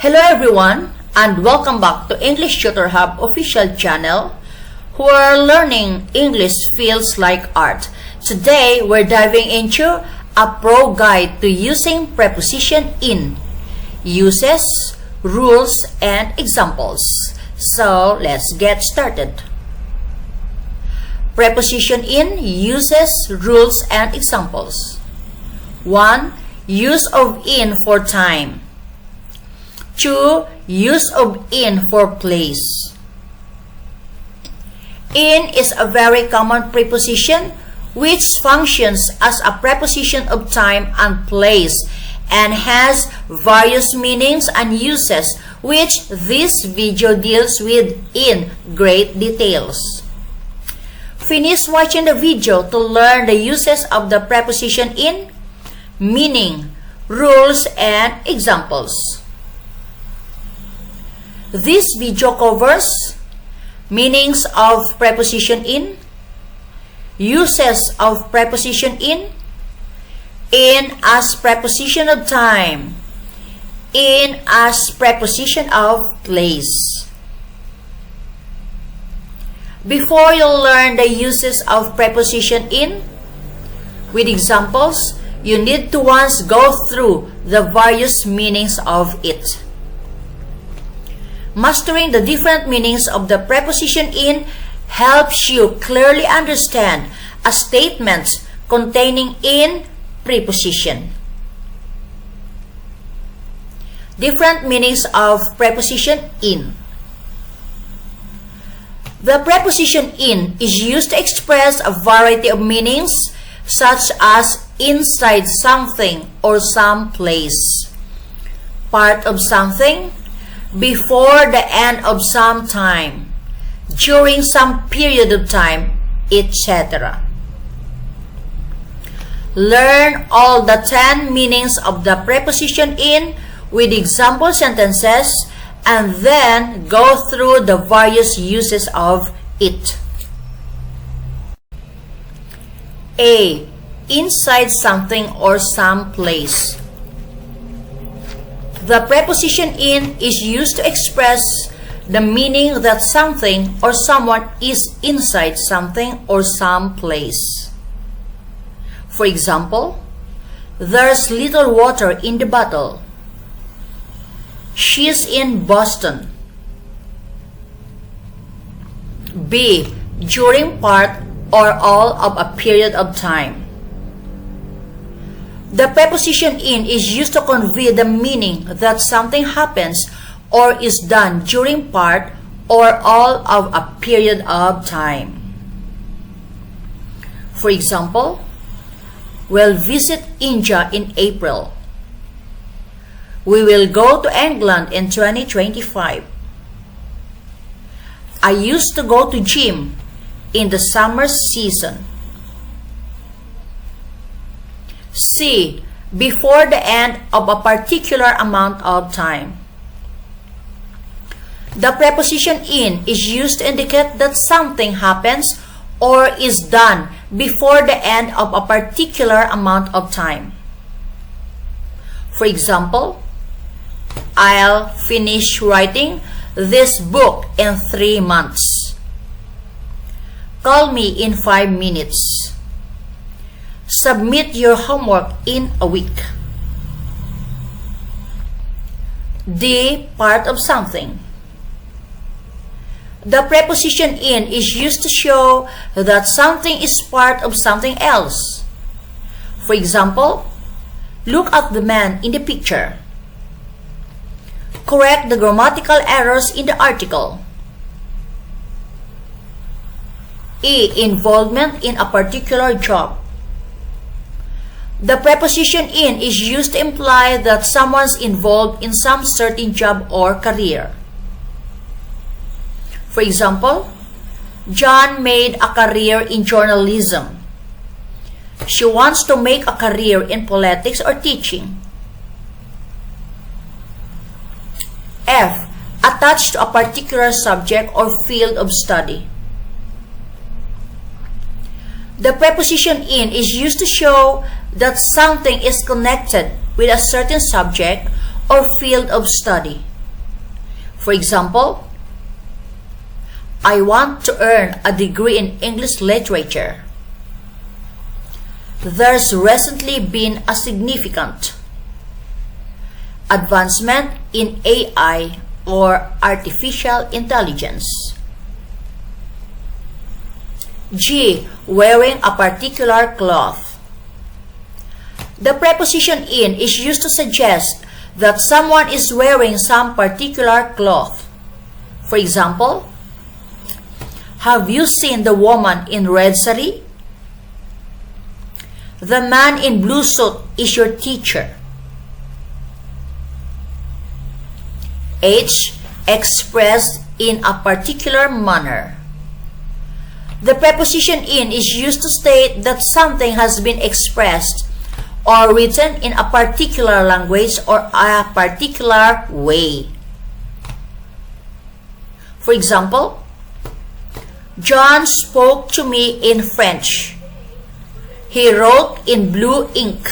Hello everyone, and welcome back to English Tutor Hub official channel, where learning English feels like art. Today, we're diving into a pro guide to using preposition in, uses, rules, and examples. So, let's get started. Preposition in, uses, rules, and examples. 1. Use of in for time. 2. Use of in for place. In is a very common preposition which functions as a preposition of time and place and has various meanings and uses which this video deals with in great details. Finish watching the video to learn the uses of the preposition in, meaning, rules, and examples. This video covers meanings of preposition in, uses of preposition in as preposition of time, in as preposition of place. Before you learn the uses of preposition in with examples, you need to once go through the various meanings of it. Mastering the different meanings of the preposition in helps you clearly understand a statement containing in preposition. Different meanings of preposition in. The preposition in is used to express a variety of meanings such as inside something or some place, part of something, before the end of some time, during some period of time, etc. Learn all the 10 meanings of the preposition in with example sentences and then go through the various uses of it. A. Inside something or some place. The preposition in is used to express the meaning that something or someone is inside something or some place. For example, there's little water in the bottle. She's in Boston. B. During part or all of a period of time. The preposition in is used to convey the meaning that something happens or is done during part or all of a period of time. For example, we'll visit India in April. We will go to England in 2025. I used to go to gym in the summer season. C. Before the end of a particular amount of time. The preposition in is used to indicate that something happens or is done before the end of a particular amount of time. For example, I'll finish writing this book in 3 months. Call me in 5 minutes. Submit your homework in a week. D. Part of something. The preposition in is used to show that something is part of something else. For example, look at the man in the picture. Correct the grammatical errors in the article. E. Involvement in a particular job. The preposition in is used to imply that someone's involved in some certain job or career. For example, John made a career in journalism. She wants to make a career in politics or teaching. F. Attached to a particular subject or field of study. The preposition in is used to show that something is connected with a certain subject or field of study. For example, I want to earn a degree in English literature. There's recently been a significant advancement in AI or artificial intelligence. G. Wearing a particular cloth. The preposition in is used to suggest that someone is wearing some particular cloth. For example, have you seen the woman in red sari? The man in blue suit is your teacher. H. Expressed in a particular manner. The preposition in is used to state that something has been expressed or written in a particular language or a particular way. For example, John spoke to me in French. He wrote in blue ink.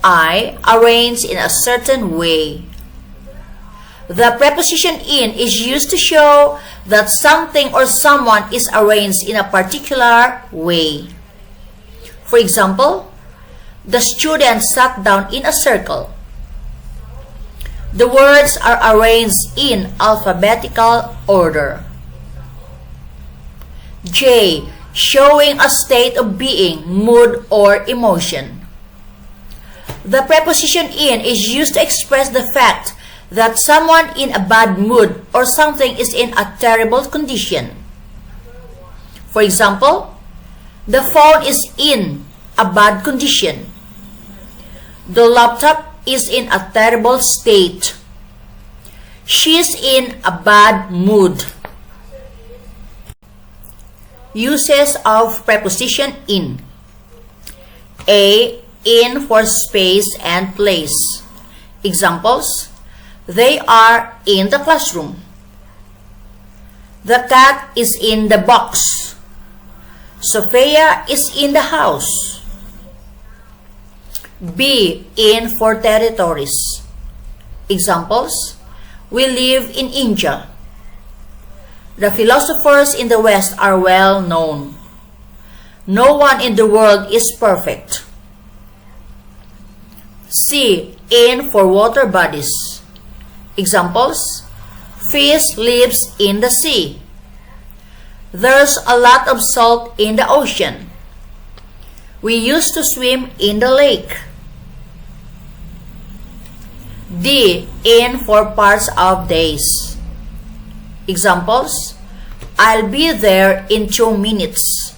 I arranged in a certain way. The preposition in is used to show that something or someone is arranged in a particular way. For example, the students sat down in a circle. The words are arranged in alphabetical order. J. Showing a state of being, mood, or emotion. The preposition in is used to express the fact that someone in a bad mood or something is in a terrible condition. For example, the phone is in a bad condition. The laptop is in a terrible state. She's in a bad mood. Uses of preposition in. A. In for space and place. Examples: they are in the classroom. The cat is in the box. Sophia is in the house. B. In for territories. Examples: we live in India. The philosophers in the West are well known. No one in the world is perfect. C. In for water bodies. Examples: fish lives in the sea. There's a lot of salt in the ocean. We used to swim in the lake. D. In for parts of days. Examples: I'll be there in 2 minutes.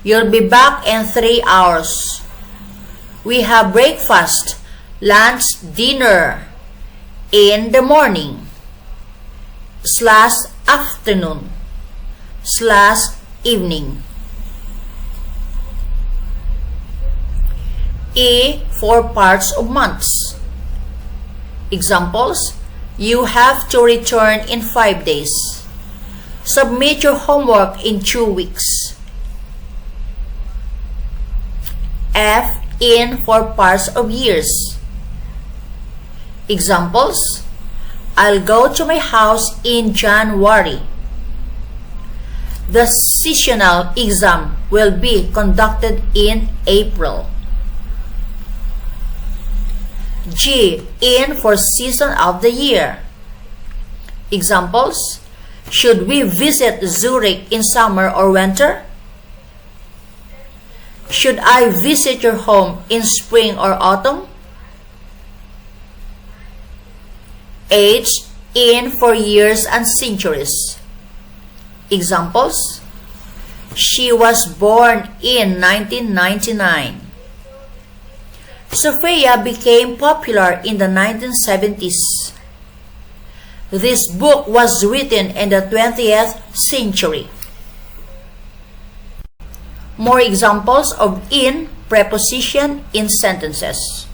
You'll be back in 3 hours. We have breakfast, lunch, dinner in the morning / afternoon / evening. E. For parts of months. Examples: you have to return in 5 days. Submit your homework in 2 weeks. F. In for parts of years. Examples: I'll go to my house in January. The seasonal exam will be conducted in April. G. In for season of the year. Examples: should we visit Zurich in summer or winter? Should I visit your home in spring or autumn? H. In for years and centuries. Examples: she was born in 1999. Sophia became popular in the 1970s. This book was written in the 20th century. More examples of in preposition in sentences.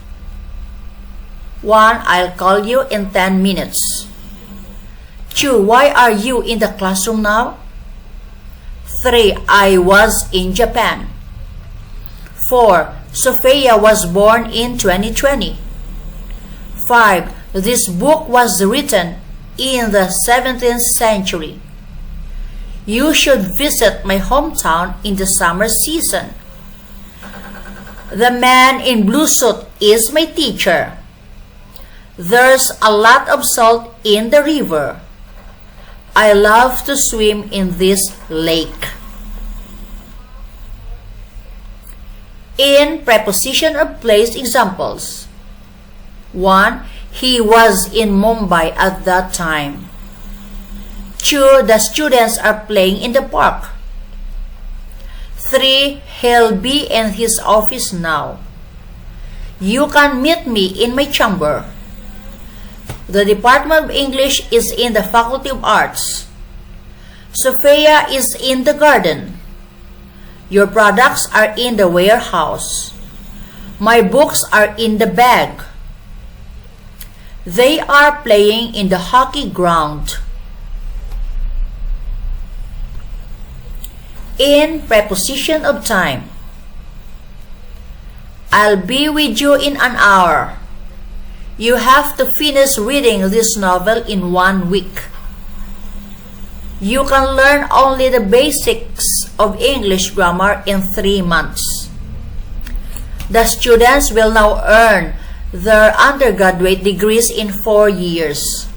1. I'll call you in 10 minutes. 2. Why are you in the classroom now? 3. I was in Japan. 4. Sophia was born in 2020. 5. This book was written in the 17th century. You should visit my hometown in the summer season. The man in blue suit is my teacher. There's a lot of salt in the river. I love to swim in this lake. In preposition of place examples. 1. He was in Mumbai at that time. 2. The students are playing in the park. 3. He'll be in his office now. You can meet me in my chamber. The Department of English is in the Faculty of Arts. Sophia is in the garden. Your products are in the warehouse. My books are in the bag. They are playing in the hockey ground. In preposition of time. I'll be with you in an hour. You have to finish reading this novel in 1 week. You can learn only the basics of English grammar in 3 months. The students will now earn their undergraduate degrees in 4 years.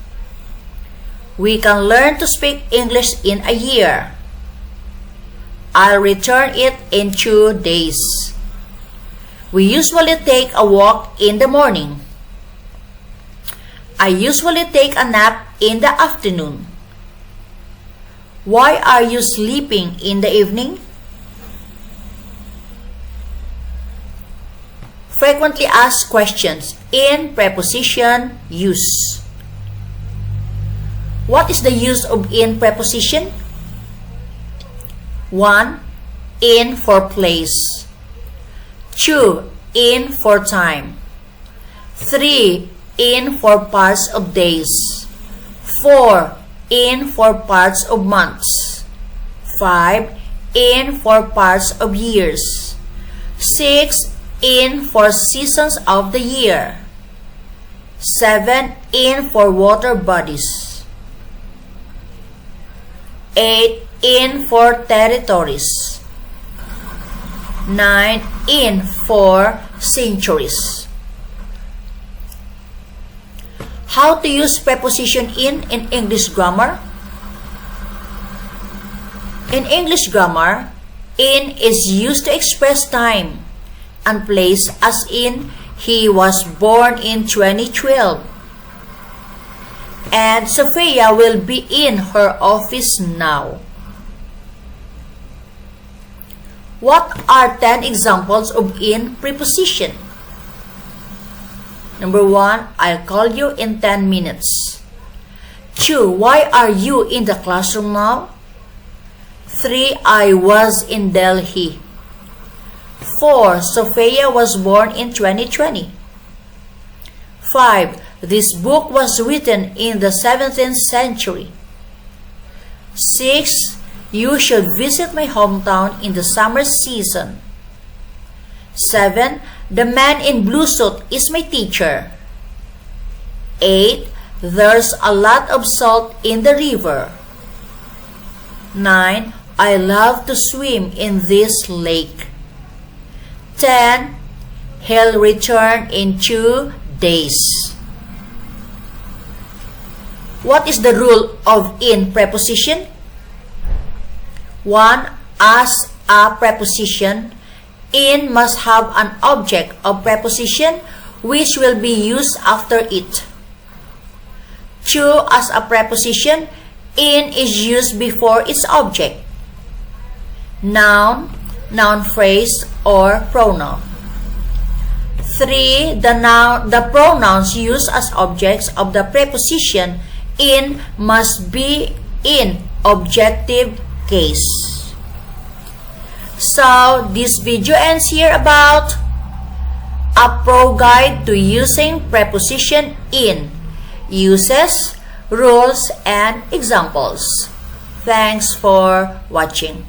We can learn to speak English in a year. I'll return it in 2 days. We usually take a walk in the morning. I usually take a nap in the afternoon. Why are you sleeping in the evening? Frequently asked questions in preposition use. What is the use of in preposition? 1. In for place. 2. In for time. 3. In for parts of days. 4. In for parts of months. 5. In for parts of years. 6. In for seasons of the year. 7. In for water bodies. 8. In for territories. 9. In for centuries. How to use preposition in English grammar? In English grammar, in is used to express time and place, as in, he was born in 2012. And Sophia will be in her office now. What are 10 examples of in preposition? Number 1, I'll call you in 10 minutes. 2, why are you in the classroom now? 3, I was in Delhi. 4, Sophia was born in 2020. 5, this book was written in the 17th century. 6, you should visit my hometown in the summer season. 7, the man in blue suit is my teacher. 8, there's a lot of salt in the river. 9, I love to swim in this lake. 10, he'll return in 2 days. What is the rule of in preposition? 1. As a preposition, in must have an object of preposition which will be used after it. 2. As a preposition, in is used before its object. Noun, noun phrase, or pronoun. 3. The pronouns used as objects of the preposition in must be in objective case. So, this video ends here about a pro guide to using preposition in, uses, rules, and examples. Thanks for watching.